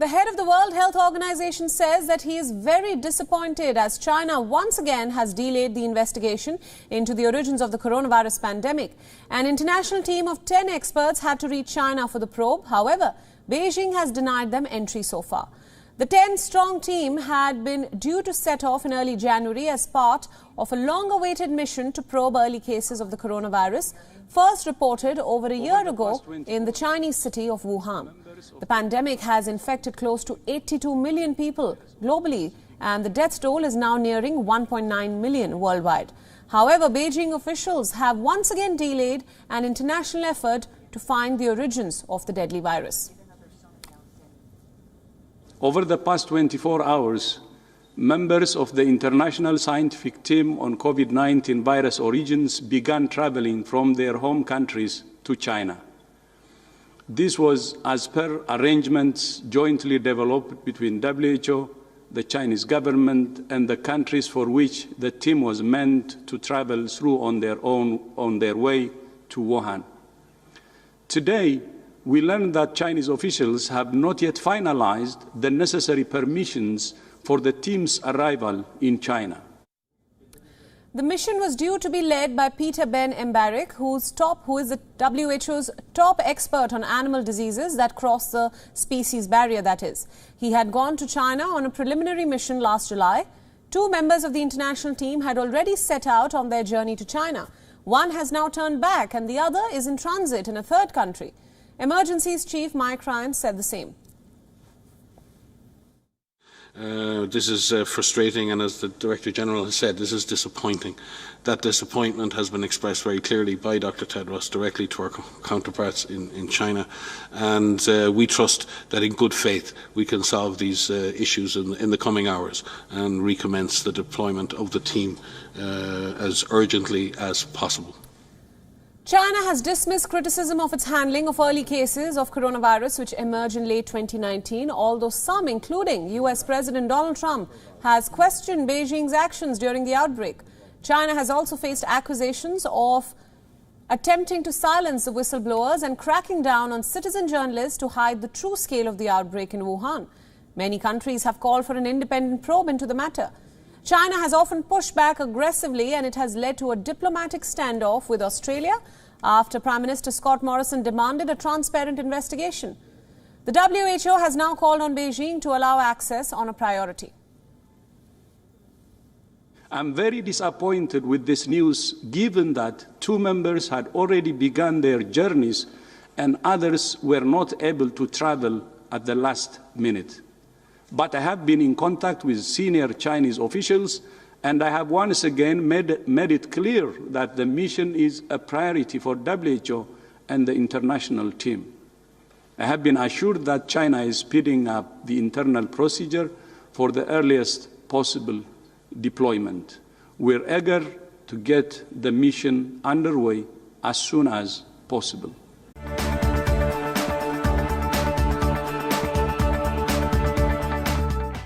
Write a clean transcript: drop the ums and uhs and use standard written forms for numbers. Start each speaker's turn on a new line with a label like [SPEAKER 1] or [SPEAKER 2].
[SPEAKER 1] The head of the World Health Organization says that he is very disappointed as China once again has delayed the investigation into the origins of the coronavirus pandemic. An international team of 10 experts had to reach China for the probe. However, Beijing has denied them entry so far. The 10-strong team had been due to set off in early January as part of a long-awaited mission to probe early cases of the coronavirus, first reported over a year ago in the Chinese city of Wuhan. The pandemic has infected close to 82 million people globally, and the death toll is now nearing 1.9 million worldwide. However, Beijing officials have once again delayed an international effort to find the origins of the deadly virus.
[SPEAKER 2] Over the past 24 hours, members of the international scientific team on COVID-19 virus origins began traveling from their home countries to China. This was as per arrangements jointly developed between WHO, the Chinese government, and the countries for which the team was meant to travel through on their way to Wuhan. Today, we learned that Chinese officials have not yet finalized the necessary permissions for the team's arrival in China.
[SPEAKER 1] The mission was due to be led by Peter Ben Embarek, who is the WHO's top expert on animal diseases that cross the species barrier, that is. He had gone to China on a preliminary mission last July. 2 members of the international team had already set out on their journey to China. One has now turned back and the other is in transit in a third country. Emergencies Chief Mike Ryan said the same.
[SPEAKER 3] This is frustrating, and as the Director General has said, this is disappointing. That disappointment has been expressed very clearly by Dr. Tedros directly to our counterparts in China, and we trust that in good faith we can solve these issues in the coming hours and recommence the deployment of the team as urgently as possible.
[SPEAKER 1] China has dismissed criticism of its handling of early cases of coronavirus which emerged in late 2019, although some, including US President Donald Trump, has questioned Beijing's actions during the outbreak. China has also faced accusations of attempting to silence the whistleblowers and cracking down on citizen journalists to hide the true scale of the outbreak in Wuhan. Many countries have called for an independent probe into the matter. China has often pushed back aggressively, and it has led to a diplomatic standoff with Australia after Prime Minister Scott Morrison demanded a transparent investigation. The WHO has now called on Beijing to allow access on a priority.
[SPEAKER 2] I'm very disappointed with this news, given that 2 members had already begun their journeys and others were not able to travel at the last minute. But I have been in contact with senior Chinese officials, and I have once again made it clear that the mission is a priority for WHO and the international team. I have been assured that China is speeding up the internal procedure for the earliest possible deployment. We're eager to get the mission underway as soon as possible.